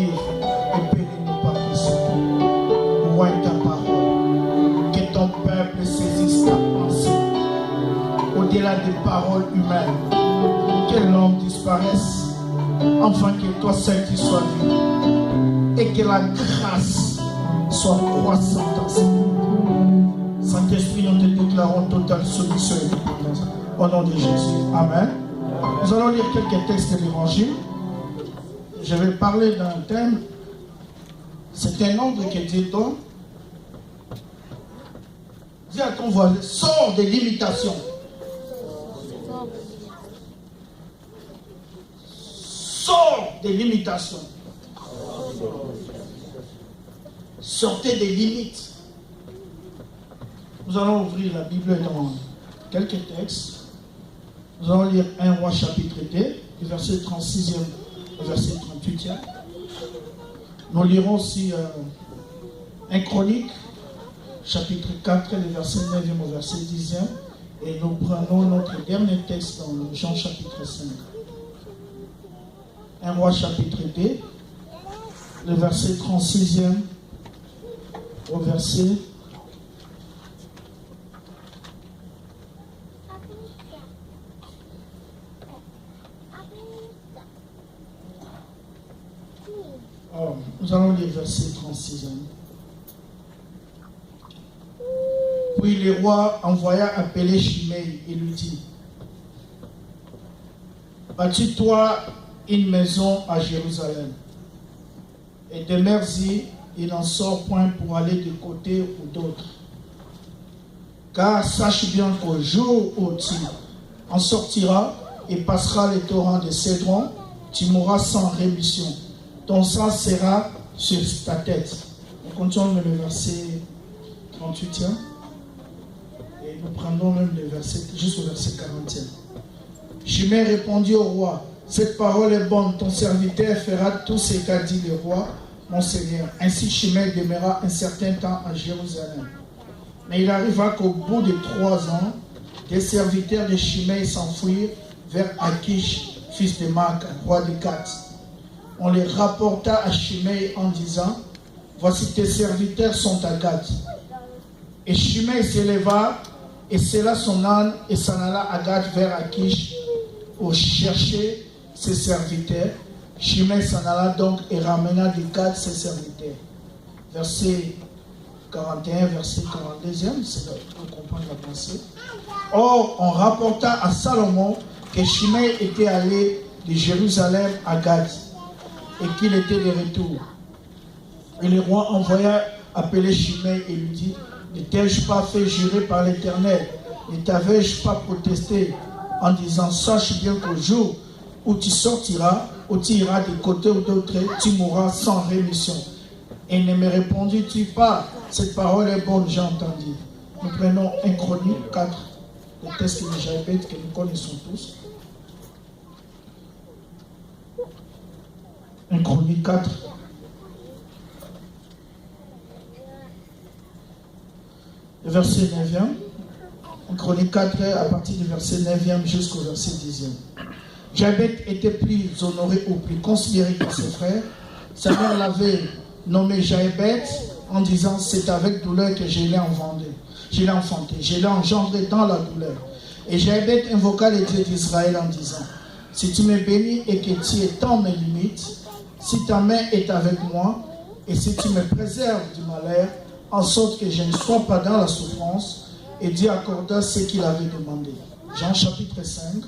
et bénis-nous par Christ. Oigne ta parole, que ton peuple saisisse ta pensée, au-delà des paroles humaines, que l'homme disparaisse, afin que toi seul tu sois vu, et que la grâce soit croissante en ce monde. Saint-Esprit, nous te déclarons totale soumission et dépendance. Au nom de Jésus. Amen. Nous allons lire quelques textes de l'Évangile. Je vais parler d'un thème. C'est un ordre que Dieu donne. Dis à ton voisin, sors de l'imitation. Sors de l'imitation. Sortez des limites. Nous allons ouvrir la Bible dans quelques textes. Nous allons lire 1 Roi chapitre 2, du verset 36e au verset 38e. Nous lirons aussi 1 Chronique, chapitre 4, du verset 9e au verset 10e. Et nous prenons notre dernier texte dans Jean chapitre 5. 1 Roi chapitre 2, le verset 36e au verset 10. Nous allons lire verset 36e. Puis le roi envoya appeler Shimei et lui dit: bâtis-toi une maison à Jérusalem, et demeure-y, il n'en sort point pour aller de côté ou d'autre. Car sache bien qu'au jour où tu en sortiras et passeras les torrents de Cédron, tu mourras sans rémission. Ton sang sera sur ta tête. On continue le verset 38e. Et nous prendrons même le verset, jusqu'au verset 40e. Shimei répondit au roi: cette parole est bonne, ton serviteur fera tout ce qu'a dit le roi, mon Seigneur. Ainsi Shimei demeura un certain temps à Jérusalem. Mais il arriva qu'au bout de 3 ans, des serviteurs de Shimei s'enfuirent vers Akish, fils de Maak, roi de Gath. On les rapporta à Shimei en disant: voici tes serviteurs sont à Gath. Et Shimei s'éleva et sella son âne et s'en alla à Gath vers Akish pour chercher ses serviteurs. Shimei s'en alla donc et ramena de Gath ses serviteurs. Verset 41, verset 42e, c'est là pour comprendre la pensée. Or, on rapporta à Salomon que Shimei était allé de Jérusalem à Gath et qu'il était de retour. Et le roi envoya appeler Shimei et lui dit: ne t'ai-je pas fait jurer par l'Éternel? Ne t'avais-je pas protesté en disant: sache bien qu'au jour où tu sortiras, où tu iras de côté ou d'autre, tu mourras sans rémission. Et ne me répondis-tu pas: cette parole est bonne, j'ai entendu. Nous prenons 1 Chronique 4, le texte de Jaébeth que nous connaissons tous. 1 Chronique 4. Le verset 9e. 1 Chronique 4, à partir du verset 9e jusqu'au verset 10e. Jaébeth était plus honoré ou plus considéré que ses frères. Sa mère l'avait nommé Jaébeth en disant: c'est avec douleur que je l'ai enfanté. Je l'ai engendré dans la douleur. Et Jaébeth invoqua les dieux d'Israël en disant: si tu me bénis et que tu étends mes limites, si ta main est avec moi, et si tu me préserves du malheur, en sorte que je ne sois pas dans la souffrance, et Dieu accorda ce qu'il avait demandé. Jean chapitre 5.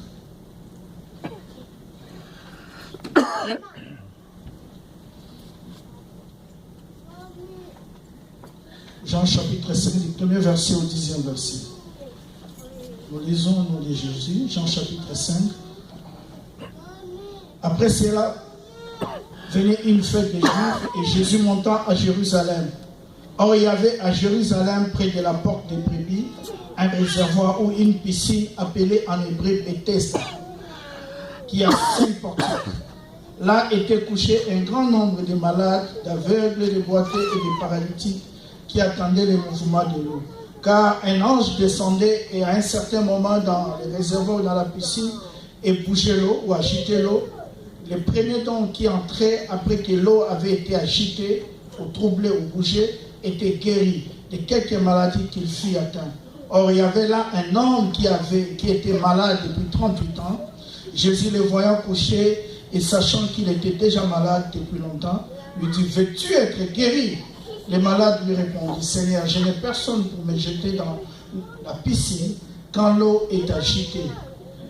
Jean chapitre 5, du premier verset au 10e verset. Nous lisons au nom de Jésus, Jean chapitre 5. Après cela, venait une fête des Juifs et Jésus monta à Jérusalem. Or, il y avait à Jérusalem, près de la porte des brebis, un réservoir ou une piscine appelée en hébreu Bethesda, qui a 5 portiques. Là était couché un grand nombre de malades, d'aveugles, de boiteux et de paralytiques qui attendaient le mouvement de l'eau. Car un ange descendait et à un certain moment dans le réservoir ou dans la piscine et bougeait l'eau ou agitait l'eau. les premiers dons qui entraient après que l'eau avait été agitée, ou troublée, ou bougée, étaient guéris de quelques maladies qu'il fut atteint. Or, il y avait là un homme qui était malade depuis 38 ans. Jésus, le voyant couché et sachant qu'il était déjà malade depuis longtemps, lui dit, veux-tu être guéri? Le malade lui répondit, Seigneur, je n'ai personne pour me jeter dans la piscine quand l'eau est agitée.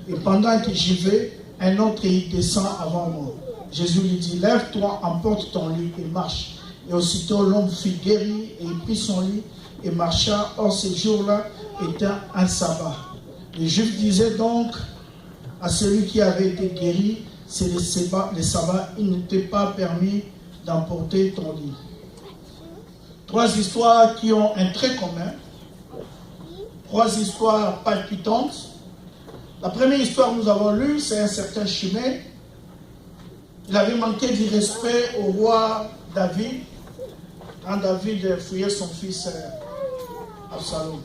Et pendant que j'y vais, un autre y descend avant moi. Jésus lui dit, lève-toi, emporte ton lit et marche. Et aussitôt l'homme fut guéri et il prit son lit et marcha. Or, ce jour-là était un sabbat. Les Juifs disaient donc à celui qui avait été guéri, c'est le sabbat, il n'était pas permis d'emporter ton lit. Trois histoires qui ont un trait commun. Trois histoires palpitantes. La première histoire que nous avons lue, c'est un certain Shimei. Il avait manqué du respect au roi David, quand David fouillait son fils Absalom.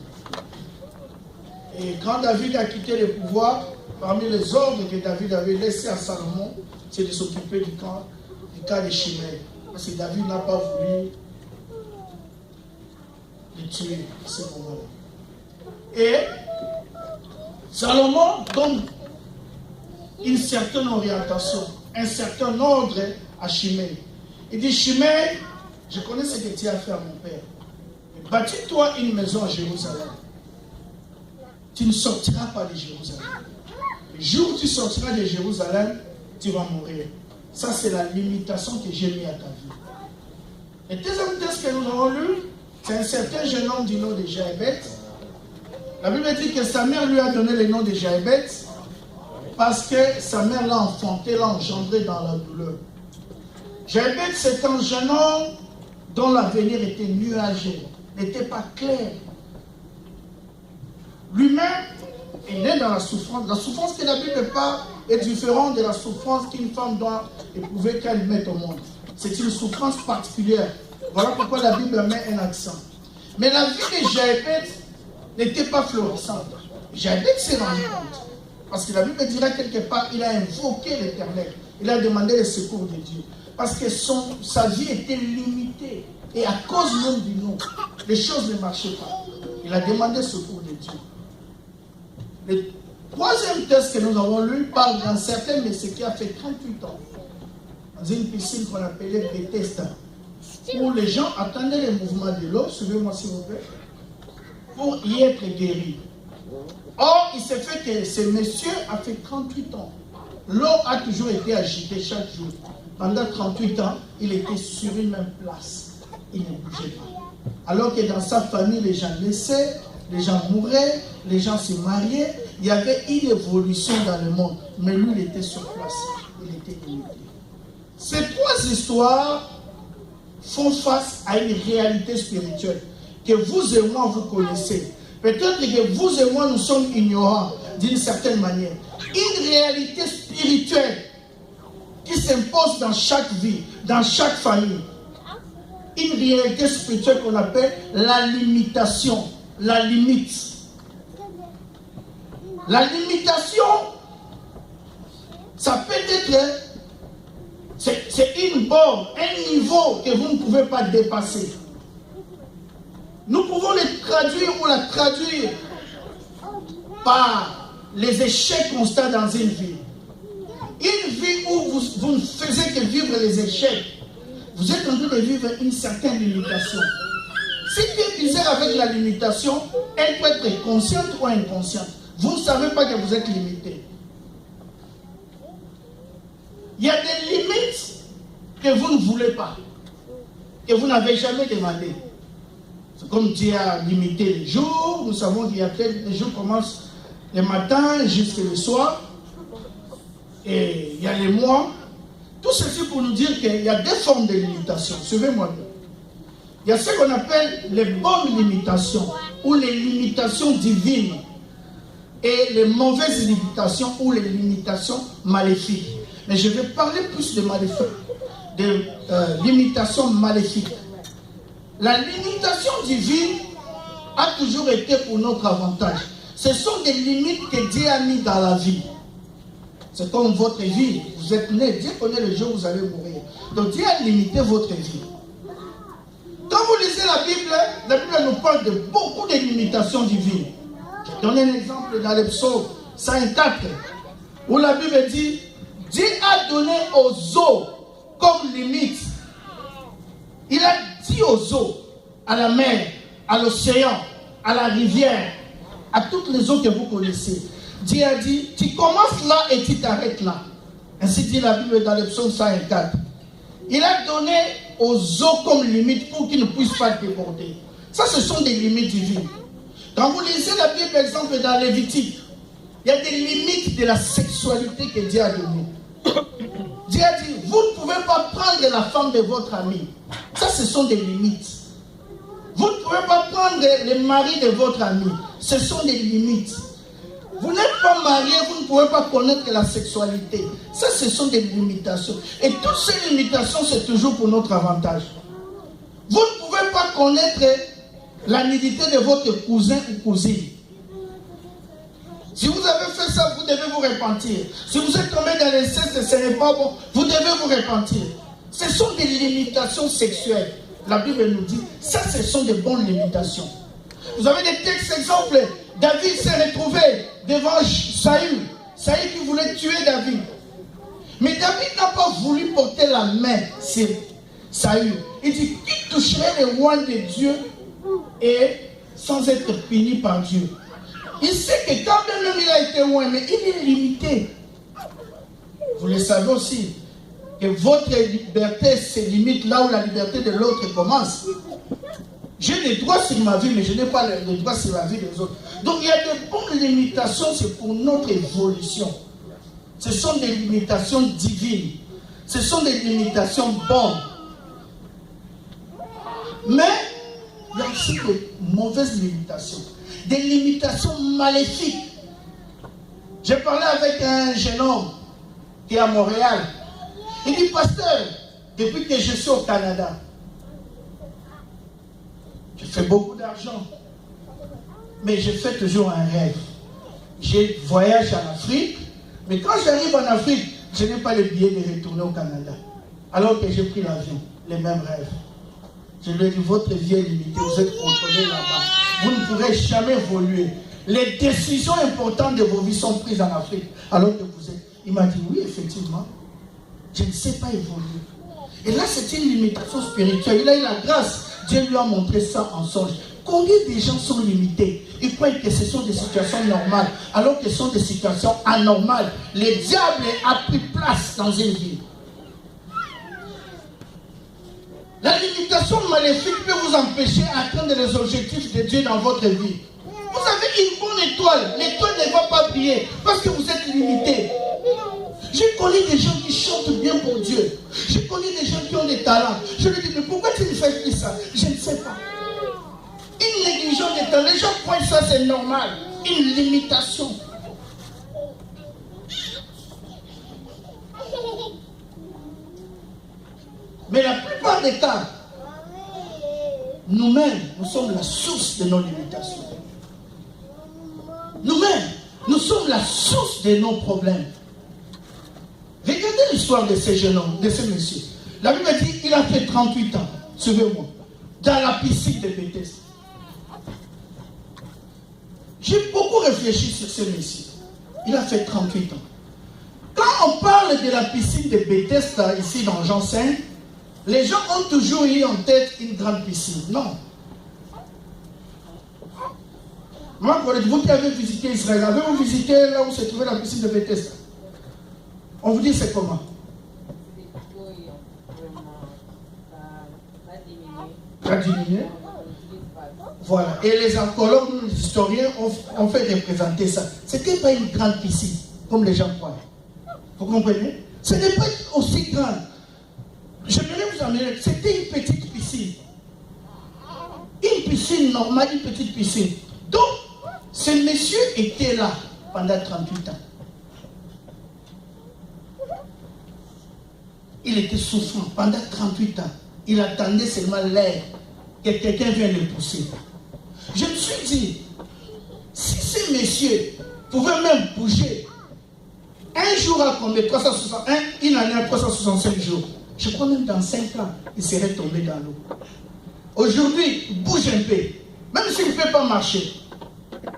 Et quand David a quitté le pouvoir, parmi les ordres que David avait laissés à Salomon, c'est de s'occuper du cas de Shimei. Parce que David n'a pas voulu le tuer à ce moment-là. Et Salomon donne une certaine orientation, un certain ordre à Shimei. Il dit, Shimei, je connais ce que tu as fait à mon père. Bâtis-toi une maison à Jérusalem. Tu ne sortiras pas de Jérusalem. Le jour où tu sortiras de Jérusalem, tu vas mourir. Ça, c'est la limitation que j'ai mise à ta vie. Le deuxième texte que nous avons lu, c'est un certain jeune homme du nom de Jaébet. La Bible dit que sa mère lui a donné le nom de Jaébet parce que sa mère l'a enfanté, l'a engendré dans la douleur. Jaébet, c'est un jeune homme dont l'avenir était nuageux, n'était pas clair. Lui-même est né dans la souffrance. La souffrance que la Bible parle est différente de la souffrance qu'une femme doit éprouver quand elle met au monde. C'est une souffrance particulière. Voilà pourquoi la Bible met un accent. Mais la vie de Jaébet n'était pas florissante. Jaébet s'est rendu compte. Parce que la Bible dira quelque part, il a invoqué l'Éternel. Il a demandé le secours de Dieu. Parce que sa vie était limitée. Et à cause même du nom, les choses ne marchaient pas. Il a demandé le secours de Dieu. Le troisième texte que nous avons lu parle d'un certain monsieur qui a fait 38 ans dans une piscine qu'on appelait Bethesda, où les gens attendaient le mouvement de l'eau, suivez-moi s'il vous plaît, pour y être guéris. Or, il s'est fait que ce monsieur a fait 38 ans. L'eau a toujours été agitée chaque jour. Pendant 38 ans, il était sur une même place. Il ne bougeait pas. Alors que dans sa famille, les gens naissaient, les gens mouraient, les gens se mariaient. Il y avait une évolution dans le monde. Mais lui, il était sur place. Il était limité. Ces trois histoires font face à une réalité spirituelle que vous et moi, vous connaissez. Peut-être que vous et moi, nous sommes ignorants d'une certaine manière. Une réalité spirituelle qui s'impose dans chaque vie, dans chaque famille. Une réalité spirituelle qu'on appelle la limitation, la limite. La limitation, ça peut être, c'est une borne, un niveau que vous ne pouvez pas dépasser. Nous pouvons les traduire ou la traduire par les échecs constants dans une vie. Une vie où vous ne faisiez que vivre les échecs. Vous êtes en train de vivre une certaine limitation. Si tu es bizarre avec la limitation, elle peut être consciente ou inconsciente. Vous ne savez pas que vous êtes limité. Il y a des limites que vous ne voulez pas, que vous n'avez jamais demandé. C'est comme Dieu a limité les jours. Nous savons qu'il y a les jours commencent le matin jusqu'au soir. Et il y a les mois. Tout ceci pour nous dire qu'il y a des formes de limitation. Suivez-moi bien. Il y a ce qu'on appelle les bonnes limitations ou les limitations divines et les mauvaises limitations ou les limitations maléfiques. Mais je vais parler plus de maléfiques, de limitations maléfiques. La limitation divine a toujours été pour notre avantage. Ce sont des limites que Dieu a mis dans la vie. C'est comme votre vie. Vous êtes né, Dieu connaît le jour où vous allez mourir. Donc Dieu a limité votre vie. Quand vous lisez la Bible nous parle de beaucoup de limitations divines. Je vais donner un exemple dans le psaume 104, où la Bible dit, Dieu a donné aux eaux comme limite. Il a dit aux eaux, à la mer, à l'océan, à la rivière, à toutes les eaux que vous connaissez. Dieu a dit, tu commences là et tu t'arrêtes là. Ainsi dit la Bible dans le psaume 104. Il a donné aux eaux comme limite pour qu'ils ne puissent pas déborder. Ça, ce sont des limites divines. Quand vous lisez la Bible, par exemple, dans Lévitique, il y a des limites de la sexualité que Dieu a données. Dieu a dit, vous ne pouvez pas prendre la femme de votre ami. Ça, ce sont des limites. Vous ne pouvez pas prendre le mari de votre ami. Ce sont des limites. Vous n'êtes pas marié, vous ne pouvez pas connaître la sexualité. Ça, ce sont des limitations. Et toutes ces limitations, c'est toujours pour notre avantage. Vous ne pouvez pas connaître la nudité de votre cousin ou cousine. Si vous avez fait ça, vous devez vous repentir. Si vous êtes tombé dans l'inceste, ce n'est pas bon, vous devez vous repentir. Ce sont des limitations sexuelles. La Bible nous dit, ça, ce sont des bonnes limitations. Vous avez des textes, exemple, David s'est retrouvé devant Saül. Saül qui voulait tuer David. Mais David n'a pas voulu porter la main sur Saül. Il dit, qui toucherait le roi de Dieu et sans être puni par Dieu? Il sait que quand même il a été loin, mais il est limité. Vous le savez aussi, que votre liberté se limite là où la liberté de l'autre commence. J'ai des droits sur ma vie, mais je n'ai pas les droits sur la vie des autres. Donc il y a de bonnes limitations, c'est pour notre évolution. Ce sont des limitations divines. Ce sont des limitations bonnes. Mais il y a aussi de mauvaises limitations. Des limitations maléfiques. J'ai parlé avec un jeune homme qui est à Montréal. Il dit, pasteur, depuis que je suis au Canada, je fais beaucoup d'argent, mais je fais toujours un rêve. Je voyage en Afrique, mais quand j'arrive en Afrique, je n'ai pas le billet de retourner au Canada. Alors que j'ai pris l'avion, les mêmes rêves. Je lui ai dit, votre vie est limitée, vous êtes contrôlé là-bas. Vous ne pourrez jamais évoluer. Les décisions importantes de vos vies sont prises en Afrique, alors que vous êtes... Il m'a dit, oui, effectivement, je ne sais pas évoluer. Et là, c'est une limitation spirituelle. Il a eu la grâce. Dieu lui a montré ça en songe. Combien de gens sont limités? Ils croient que ce sont des situations normales, alors que ce sont des situations anormales. Le diable a pris place dans une vie. La limitation maléfique peut vous empêcher d'atteindre les objectifs de Dieu dans votre vie. Vous avez une bonne étoile. L'étoile ne va pas briller parce que vous êtes limité. J'ai connu des gens qui chantent bien pour Dieu. J'ai connu des gens qui ont des talents. Je lui dis, mais pourquoi tu ne fais plus ça? Je ne sais pas. Une négligence des talents. Les gens croient que ça c'est normal. Une limitation. Mais la plupart des cas, nous-mêmes, nous sommes la source de nos limitations. Nous-mêmes, nous sommes la source de nos problèmes. Regardez l'histoire de ce jeune homme, de ce monsieur. La Bible dit qu'il a fait 38 ans, suivez-moi, dans la piscine de Bethesda. J'ai beaucoup réfléchi sur ce monsieur. Il a fait 38 ans. Quand on parle de la piscine de Bethesda, ici dans Jean 5, les gens ont toujours eu en tête une grande piscine. Non. Moi, vous qui avez visité Israël, avez-vous visité là où se trouvait la piscine de Bethesda? On vous dit c'est comment? Ça a diminué. Voilà. Et les archéologues, les historiens ont fait représenter ça. Ce n'était pas une grande piscine, comme les gens croient. Vous comprenez? Ce n'est pas aussi grand. J'aimerais vous amener, c'était une petite piscine. Une piscine normale, une petite piscine. Donc, ce monsieur était là pendant 38 ans. Il était souffrant pendant 38 ans. Il attendait seulement l'air que quelqu'un vienne le pousser. Je me suis dit, si ce monsieur pouvait même bouger Un jour à combien? 361, une année à 365 jours. Je crois même dans 5 ans, il serait tombé dans l'eau. Aujourd'hui, bouge un peu. Même s'il ne peut pas marcher.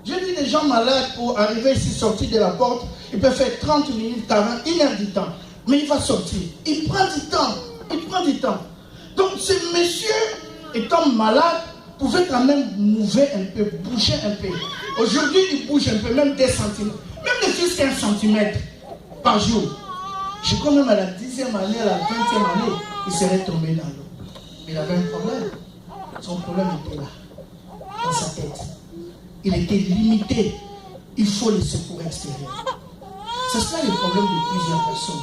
J'ai vu des gens malades pour arriver ici, sortir de la porte. Il peut faire 30 minutes, 40, 1 heure du temps. Mais il va sortir. Il prend du temps. Il prend du temps. Donc ce monsieur, étant malade, pouvait quand même mouver un peu, bouger un peu. Aujourd'hui, il bouge un peu, même 2 centimètres. Même ne fût qu'un centimètre par jour. Je crois même à la 10e année, à la 20e année, il serait tombé dans l'eau. Mais il avait un problème. Son problème était là, dans sa tête. Il était limité. Il faut le secours extérieur. C'est ça le problème de plusieurs personnes.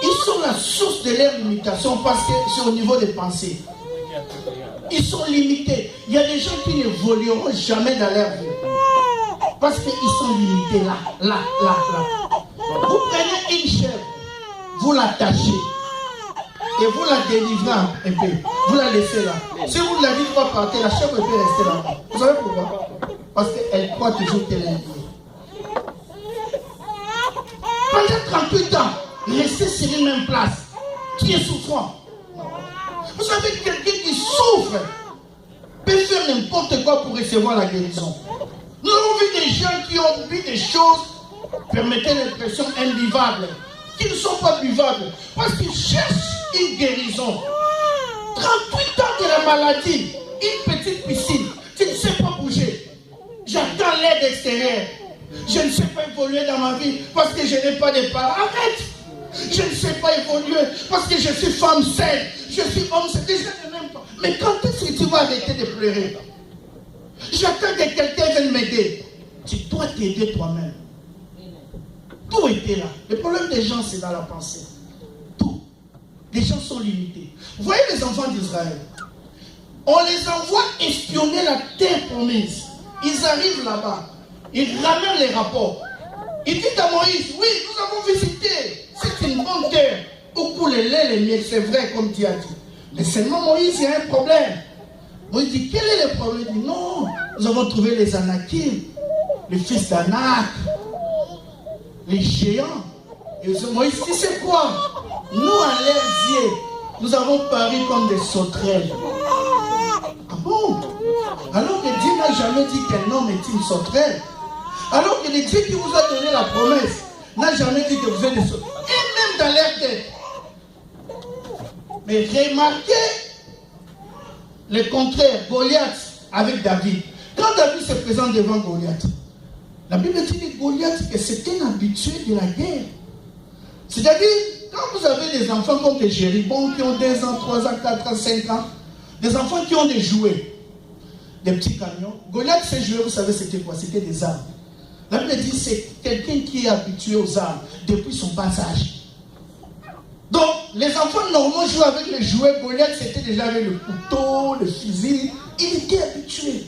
Ils sont la source de leur limitation parce que c'est au niveau des pensées. Ils sont limités. Il y a des gens qui n'évolueront jamais dans leur vie. Parce qu'ils sont limités là. Vous prenez une chèvre, vous l'attachez et vous la délivrez un peu. Vous la laissez là. Si vous la dites pas partir, la chèvre peut rester là. Vous savez pourquoi? Parce qu'elle croit toujours qu'elle est liée. Pendant 38 ans, rester sur une même place, qui est souffrant. Vous savez, quelqu'un qui souffre peut faire n'importe quoi pour recevoir la guérison. Nous avons vu des gens qui ont vu des choses, permettez l'expression, imbuvables, qui ne sont pas buvables, parce qu'ils cherchent une guérison. 38 ans de la maladie, une petite piscine, tu ne sais pas bouger. J'attends l'aide extérieure. Je ne sais pas évoluer dans ma vie parce que je n'ai pas de parents. Arrête! Je ne sais pas évoluer parce que je suis femme seule. Je suis homme seul. Je ne m'aime pas. Mais quand est-ce que tu vas arrêter de pleurer? J'attends que quelqu'un vienne m'aider. Tu dois t'aider toi-même. Tout était là. Le problème des gens, c'est dans la pensée. Tout. Les gens sont limités. Vous voyez les enfants d'Israël? On les envoie espionner la terre promise. Ils arrivent là-bas. Ils ramènent les rapports. Ils disent à Moïse, oui, nous avons visité. C'est une bonne terre où coule le lait et le miel. C'est vrai, comme tu as dit. Mais seulement Moïse, il y a un problème. Moïse dit, quel est le problème? Il dit, non, nous avons trouvé les Anakim, les fils d'Anak, les géants. Et Moïse dit, c'est quoi? Nous, à leurs yeux, nous avons paru comme des sauterelles. Ah bon? Alors que Dieu n'a jamais dit qu'un homme est une sauterelle. Alors que le Dieu qui vous a donné la promesse n'a jamais dit que vous êtes des sauterelles. Et même dans leur tête. Mais remarquez le contraire, Goliath avec David. Quand David se présente devant Goliath, la Bible dit que Goliath que c'était un habitué de la guerre. C'est-à-dire, quand vous avez des enfants comme des géribons qui ont 2 ans, 3 ans, 4 ans, 5 ans, des enfants qui ont des jouets, des petits camions, Goliath, ces jouets, vous savez c'était quoi? C'était des armes. La Bible dit c'est quelqu'un qui est habitué aux armes depuis son bas âge. Donc, les enfants normaux jouent avec les jouets. Goliath, c'était déjà avec le couteau, le fusil. Il était habitué.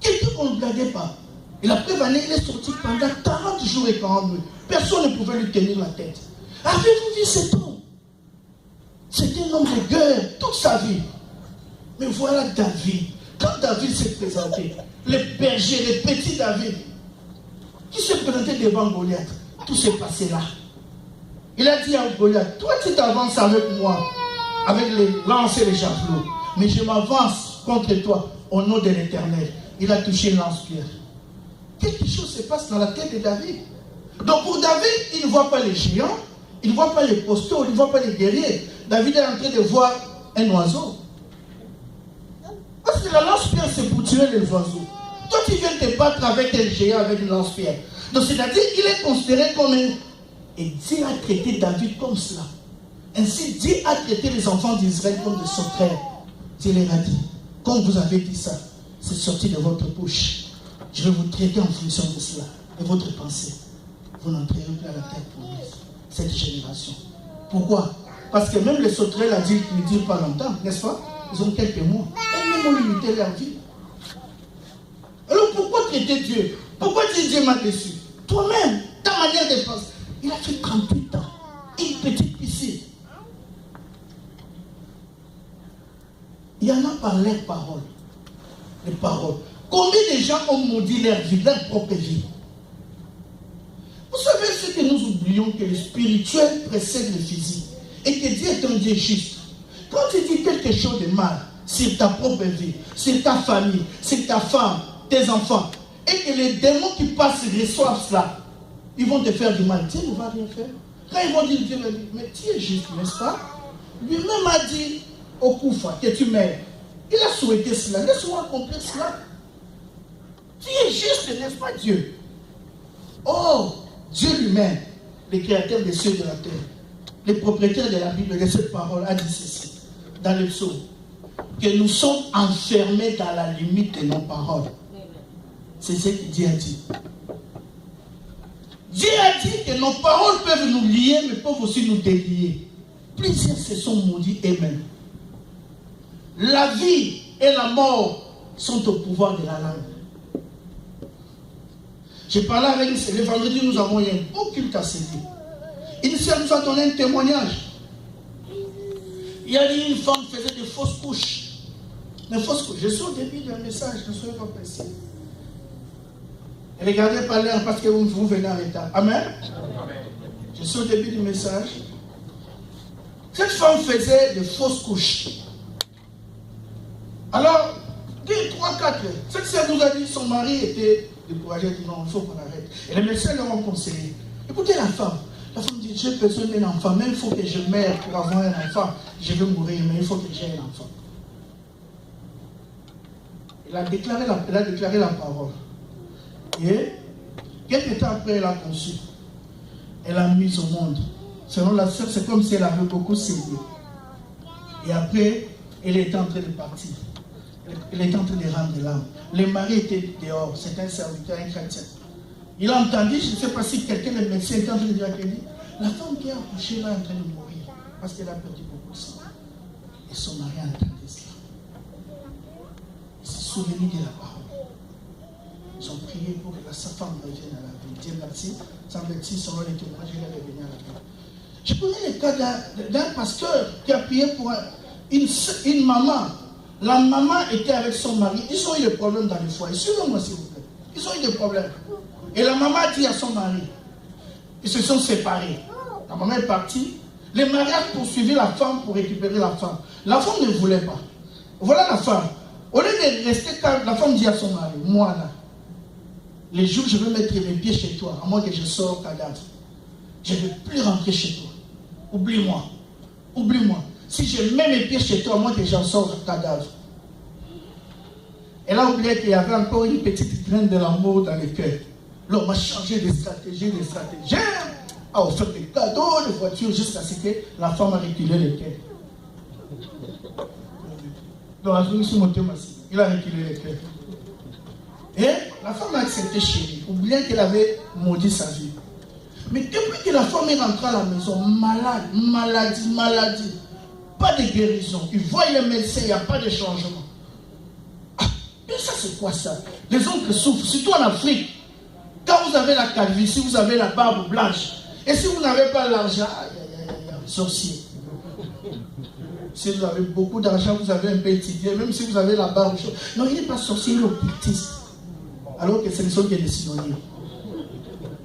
Quelqu'un qu'on ne blaguait pas. Et la preuve année, il est sorti pendant 40 jours et 40 nuits. Personne ne pouvait lui tenir la tête. Avez-vous vu cet homme? C'était un homme de guerre toute sa vie. Mais voilà David. Quand David s'est présenté, le berger, le petit David, qui s'est présenté devant Goliath, tout s'est passé là. Il a dit à Goliath, toi tu t'avances avec moi, avec les lances et les javelots, mais je m'avance contre toi au nom de l'Éternel. Il a touché une lance-pierre. Quelque chose se passe dans la tête de David. Donc pour David, il ne voit pas les géants, il ne voit pas les postaux, il ne voit pas les guerriers. David est en train de voir un oiseau. Parce que la lance-pierre, c'est pour tuer les oiseaux. Toi, tu viens te battre avec un géant avec une lance-pierre. Donc c'est-à-dire qu'il est considéré comme un... Et Dieu a traité David comme cela. Ainsi, Dieu a traité les enfants d'Israël comme des sauterelles. Dieu leur a dit, quand vous avez dit ça, c'est sorti de votre bouche. Je vais vous traiter en fonction de cela. Et votre pensée, vous n'entrerez plus à la terre promise. Cette génération. Pourquoi? Parce que même les sauterelles a dit qu'ils ne durent pas longtemps, n'est-ce pas? Ils ont quelques mois. Elles-mêmes ont limité leur vie. Alors pourquoi traiter Dieu? Pourquoi dire Dieu m'a déçu? Toi-même, ta manière de penser. Il a fait 38 ans. Une petite piscine. Il y en a par leurs paroles. Les paroles. Combien de gens ont maudit leur vie, leur propre vie? Vous savez ce que nous oublions que le spirituel précède le physique. Et que Dieu est un Dieu juste. Quand tu dis quelque chose de mal sur ta propre vie, sur ta famille, sur ta femme, tes enfants, et que les démons qui passent reçoivent cela, ils vont te faire du mal. Dieu ne va rien faire. Quand ils vont dire, Dieu va dire, mais tu es juste, n'est-ce pas? Lui-même a dit au Koufa que tu meurs. Il a souhaité cela. Laisse-moi accomplir cela. Tu es juste, n'est-ce pas Dieu? Oh, Dieu lui-même, le créateur des cieux et de la terre, le propriétaire de la Bible, de cette parole, a dit ceci, dans le psaume, que nous sommes enfermés dans la limite de nos paroles. C'est ce que Dieu a dit. Dieu a dit que nos paroles peuvent nous lier, mais peuvent aussi nous délier. Plusieurs se sont maudits eux-mêmes. La vie et la mort sont au pouvoir de la langue. J'ai parlé avec le vendredi, nous avons eu un beau culte à Séville. Initialement, nous a donné un témoignage. Il y a dit une femme qui faisait des fausses couches. Des fausses couches. Je suis au début d'un message, je ne suis pas précis. Regardez par l'air parce que vous venez en retard. Amen. Je suis au début du message. Cette femme faisait des fausses couches. Alors, 2, 3, 4, cette sœur nous a dit que son mari était découragé. Elle dit non, il faut qu'on arrête. Et les médecins leur ont conseillé. Écoutez la femme. La femme dit, j'ai besoin d'un enfant, mais il faut que je meure pour avoir un enfant. Je vais mourir, mais il faut que j'aie un enfant. Elle a déclaré la parole. Et quelques temps après, elle a conçu. Elle a mis au monde. Selon la sœur, c'est comme si elle avait beaucoup saigné. Et après, elle était en train de partir. Elle était en train de rendre l'âme. Le mari était dehors, c'était un serviteur, un chrétien. Il a entendu, je ne sais pas si quelqu'un, le médecin, était en train de dire à Kelly, la femme qui a accouché là est en train de mourir parce qu'elle a perdu beaucoup de sang. Et son mari a entendu cela. Il s'est souvenu de la parole. Ils ont prié pour que sa femme revienne à la vie. Dieu merci, semble-t-il, selon les témoignages, elle est revenue à la vie. Je connais le cas d'un pasteur qui a prié pour une maman. La maman était avec son mari. Ils ont eu des problèmes dans le foyer. Suivez-moi s'il vous plaît. Ils ont eu des problèmes. Et la maman a dit à son mari, ils se sont séparés. La maman est partie. Le mari a poursuivi la femme pour récupérer la femme. La femme ne voulait pas. Voilà la femme. Au lieu de rester calme, la femme dit à son mari, moi là, les jours où je vais mettre mes pieds chez toi, à moins que je sors cadavre, je ne vais plus rentrer chez toi. Oublie-moi. Oublie-moi. Si je mets mes pieds chez toi, à moins que j'en sors cadavre. Elle a oublié qu'il y avait encore une petite graine de l'amour dans le cœur. L'homme a changé de stratégie, a offert des cadeaux, des voitures, jusqu'à ce que la femme a reculé le cœur. Il a reculé le cœur. Et la femme a accepté chez lui, oubliant qu'elle avait maudit sa vie. Mais depuis que la femme est rentrée à la maison, malade, maladie, pas de guérison. Il voit les médecins, il n'y a pas de changement. Ah, mais ça c'est quoi ça? Les oncles souffrent, surtout en Afrique. Quand vous avez la calvitie, vous avez la barbe blanche. Et si vous n'avez pas l'argent, sorcier. Si vous avez beaucoup d'argent, vous avez un peu étudié, même si vous avez la barbe chaude. Non, il n'est pas sorcier, il est occultiste. Alors que ce ne sont que des synonymes.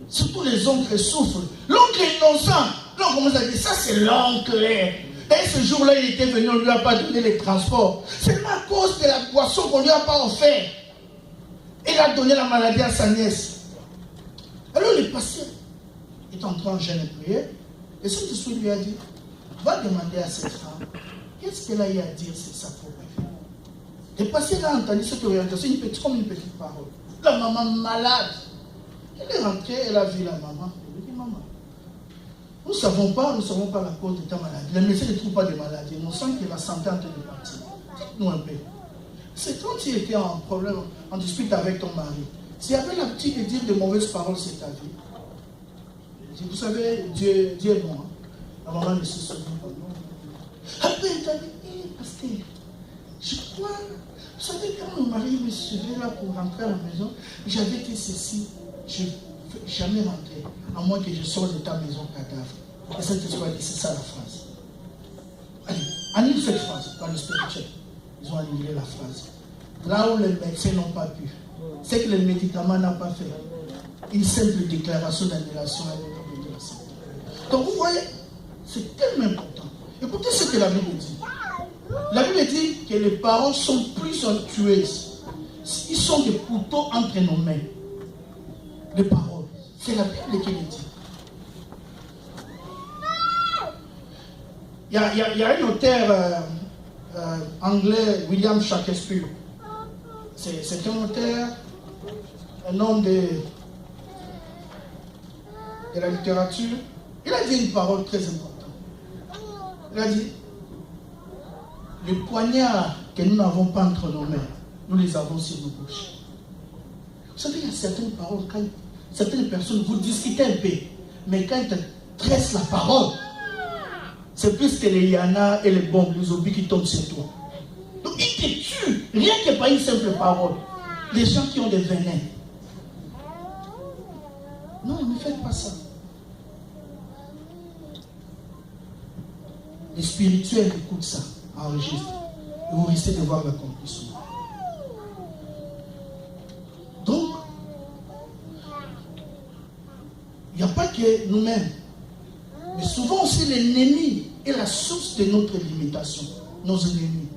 Surtout les oncles souffrent. L'oncle innocent. Non, comment ça dit? Ça c'est l'oncle. Et ce jour-là, il était venu, on ne lui a pas donné les transports. C'est à cause de la boisson qu'on ne lui a pas offert. Il a donné la maladie à sa nièce. Alors le patient est entré en jeûne et prière. Et Saint-Esprit lui a dit, va demander à cette femme, qu'est-ce qu'elle a eu à dire sur sa propre vie. Le patient a entendu cette orientation, comme une petite parole. La maman malade. Elle est rentrée, elle a vu la maman. Elle lui dit, maman, nous ne savons pas la cause de ta maladie. Les médecins ne trouvent pas de maladie. On sent que la santé est en train de partir. Dites-nous un peu. C'est quand tu étais en problème, en dispute avec ton mari. S'il y avait l'habitude de dire de mauvaises paroles sur ta vie. Vous savez, Dieu est bon. Hein? La maman ne se souvient pas. Après, elle t'a dit, parce que je crois, vous savez, quand mon mari me suivait là pour rentrer à la maison, j'avais dit ceci, je ne vais jamais rentrer, à moins que je sorte de ta maison cadavre. Et cette histoire dit, c'est ça la phrase. Allez, annule cette phrase dans le spirituel. Ils ont annulé la phrase. Là où les médecins n'ont pas pu, c'est que les médicaments n'ont pas fait. Une simple déclaration d'annulation à l'égard de la santé. Donc vous voyez, c'est tellement important. Écoutez ce que la Bible dit. La Bible dit que les paroles sont plus tueuses. Ils sont des couteaux entre nos mains. Les paroles. C'est la Bible qui le dit. Il y a un auteur anglais, William Shakespeare. C'est un auteur, un homme de la littérature. Il a dit une parole très importante. Il a dit, les poignards que nous n'avons pas entre nos mains, nous les avons sur nos bouches. Vous savez, il y a certaines paroles, quand certaines personnes, vous discutez un peu, mais quand ils te tressent la parole, c'est plus que les Yana et les bombes, les obus qui tombent sur toi. Donc ils te tuent, rien que par une simple parole. Les gens qui ont des venins. Non, ne faites pas ça. Les spirituels écoutent ça, enregistrent. Et vous risquez de voir l'accomplissement. Donc, il n'y a pas que nous-mêmes. Mais souvent aussi l'ennemi est la source de notre limitation. Nos ennemis.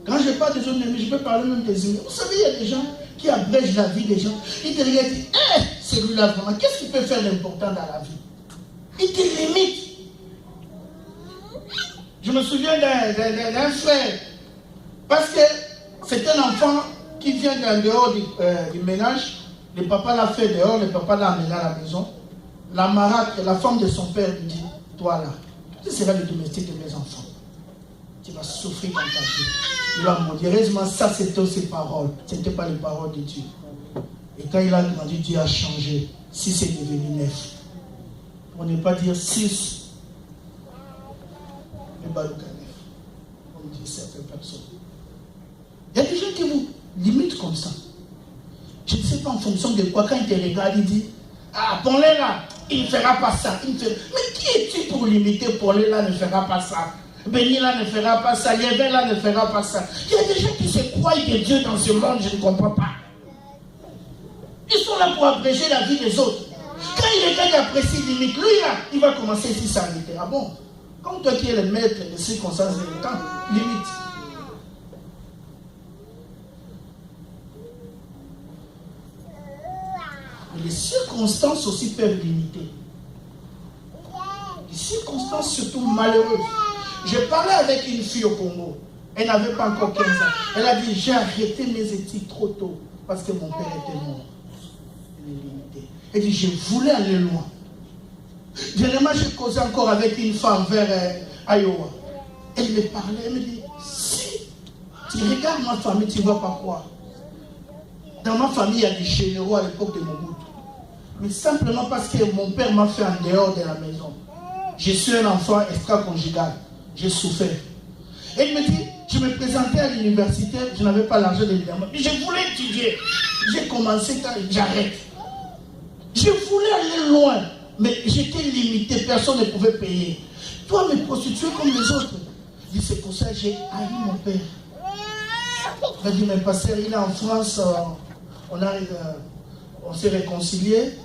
Quand je parle des ennemis, je peux parler même des ennemis. Vous savez, il y a des gens qui abrègent la vie des gens. Ils te regardent et disent, celui-là vraiment, qu'est-ce qu'il peut faire d'important dans la vie? Ils te limitent. Je me souviens d'un frère. Parce que c'est un enfant qui vient en dehors du ménage. Le papa l'a fait dehors, le papa l'a amené à la maison. La marâtre, la femme de son père lui dit, toi là, tu seras le domestique de mes enfants. Tu vas souffrir dans ta vie. Il a dit, heureusement, ça c'était ses paroles. Ce n'était pas les paroles de Dieu. Et quand il a grandi, Dieu a changé. 6 est devenu 9. Pour ne pas dire 6. Le Balouka 9. Comme dit certaines personnes. Il y a des gens qui vous limitent comme ça. Je ne sais pas en fonction de quoi. Quand il te regarde, il dit, ah, Paulin là, il ne fera pas ça. Mais qui es-tu pour limiter? Paulin là ne fera pas ça. Béni là ne fera pas ça. Yéven là ne fera pas ça. Il y a des gens qui se croient de Dieu dans ce monde, je ne comprends pas. Ils sont là pour abréger la vie des autres. Quand il regarde après s'il limite, lui là, il va commencer ici à limiter. Ah bon? Comme toi qui es le maître des circonstances et du temps, limite. Mais les circonstances aussi peuvent limiter. Les circonstances surtout malheureuses. J'ai parlé avec une fille au Congo. Elle n'avait pas encore 15 ans. Elle a dit, j'ai arrêté mes études trop tôt parce que mon père était mort. Elle est limitée. Elle dit, je voulais aller loin. Dernièrement, j'ai causé encore avec une femme vers Iowa. Elle me parlait, elle me dit, si tu regardes ma famille, tu ne vois pas quoi. Dans ma famille, il y a des généraux à l'époque de Mobutu. Mais simplement parce que mon père m'a fait en dehors de la maison. Je suis un enfant extra-conjugal. J'ai souffert. Elle me dit, je me présentais à l'université, je n'avais pas l'argent de l'étudiant. Je voulais étudier. J'ai commencé quand j'arrête. Je voulais aller loin, mais j'étais limité, personne ne pouvait payer. Toi, me prostituer comme les autres. Je dis, c'est pour ça que j'ai haï mon père. Il m'a dit, mais pasteur, il est en France, on s'est réconciliés.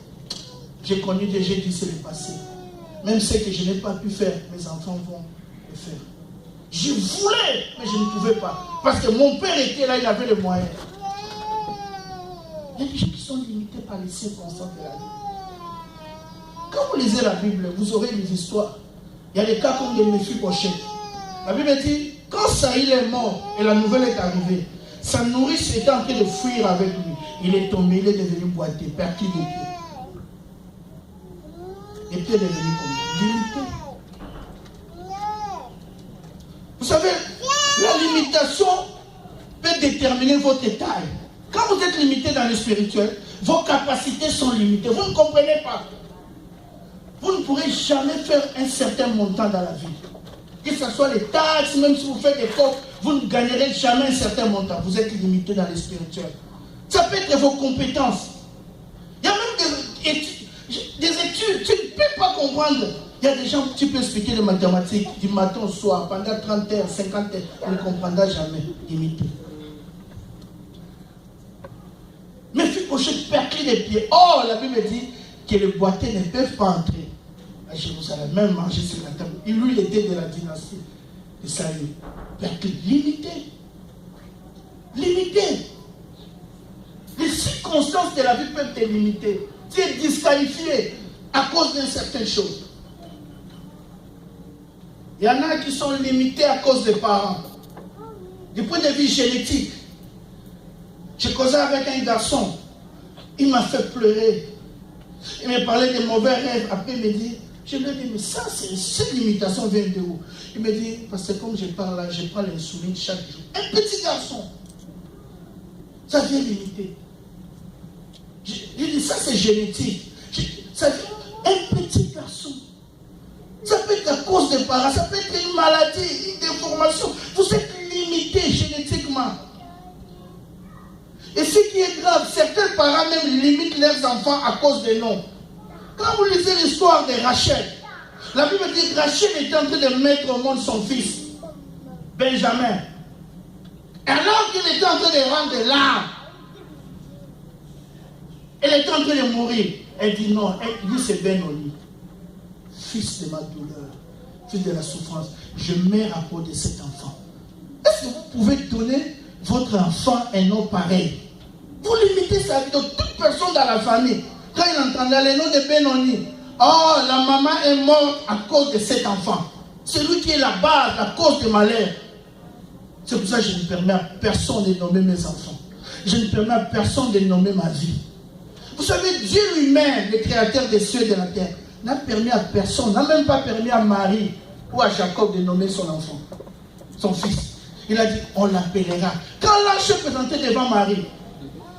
J'ai connu des gens qui s'est passé. Même ce que je n'ai pas pu faire, mes enfants vont le faire. Je voulais, mais je ne pouvais pas. Parce que mon père était là, il avait les moyens. Il y a des gens qui sont limités par les circonstances de la vie. Quand vous lisez la Bible, vous aurez des histoires. Il y a des cas comme de Méphibosheth. La Bible dit, quand Saïl est mort et la nouvelle est arrivée, sa nourrice était en train de fuir avec lui. Il est tombé, il est devenu boiteux, perdu de pieds. Les pieds devenus comme limité. Vous savez, la limitation peut déterminer votre taille. Quand vous êtes limité dans le spirituel, vos capacités sont limitées. Vous ne comprenez pas. Vous ne pourrez jamais faire un certain montant dans la vie. Que ce soit les taxes, même si vous faites des fautes, vous ne gagnerez jamais un certain montant. Vous êtes limité dans le spirituel. Ça peut être vos compétences. Il y a même des études, tu ne peux pas comprendre. Il y a des gens, tu peux expliquer les mathématiques du matin au soir, pendant 30 heures, 50 heures, on ne comprendra jamais. Limité. Mais Méphibosheth perclé les pieds. Or, la Bible dit que les boiteux ne peuvent pas entrer. à Jérusalem, même manger sur la table. Lui, il était de la dynastie de Saül. Limité. Limité. Les circonstances de la vie peuvent te limiter. Tu es disqualifié à cause d'une certaine chose. Il y en a qui sont limités à cause des parents. Du point de vue génétique. J'ai causé avec un garçon. Il m'a fait pleurer. Il m'a parlé de mauvais rêves. Après, il me dit, je lui ai dit, mais ça, cette limitation vient de où? Il me dit, parce que comme je parle là, je prends l'insuline chaque jour. Un petit garçon. Ça vient limiter. Je dis, ça c'est génétique. Ça vient un petit garçon. Ça peut être à cause des parents, ça peut être une maladie, une déformation. Vous êtes limité génétiquement. Et ce qui est grave, certains parents même limitent leurs enfants à cause des noms. Quand vous lisez l'histoire de Rachel, la Bible dit que Rachel était en train de mettre au monde son fils, Benjamin. Et alors qu'il était en train de rendre des larmes, elle était en train de mourir. Elle dit non, lui c'est Benoni, fils de ma douleur, fils de la souffrance. Je meurs à cause de cet enfant. Est-ce que vous pouvez donner votre enfant un nom pareil? Vous limitez sa vie de toute personne dans la famille. Quand il entendait le nom de Benoni, oh, la maman est morte à cause de cet enfant. C'est lui qui est la base, la cause du malheur. C'est pour ça que je ne permets à personne de nommer mes enfants. Je ne permets à personne de nommer ma vie. Vous savez, Dieu lui-même, le créateur des cieux et de la terre, n'a permis à personne, n'a même pas permis à Marie ou à Jacob de nommer son enfant, son fils. Il a dit, on l'appellera. Quand l'ange se présentait devant Marie,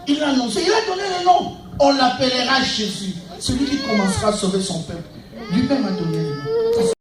il l'a annoncé, il a donné le nom. On l'appellera Jésus, celui qui commencera à sauver son peuple. Lui-même a donné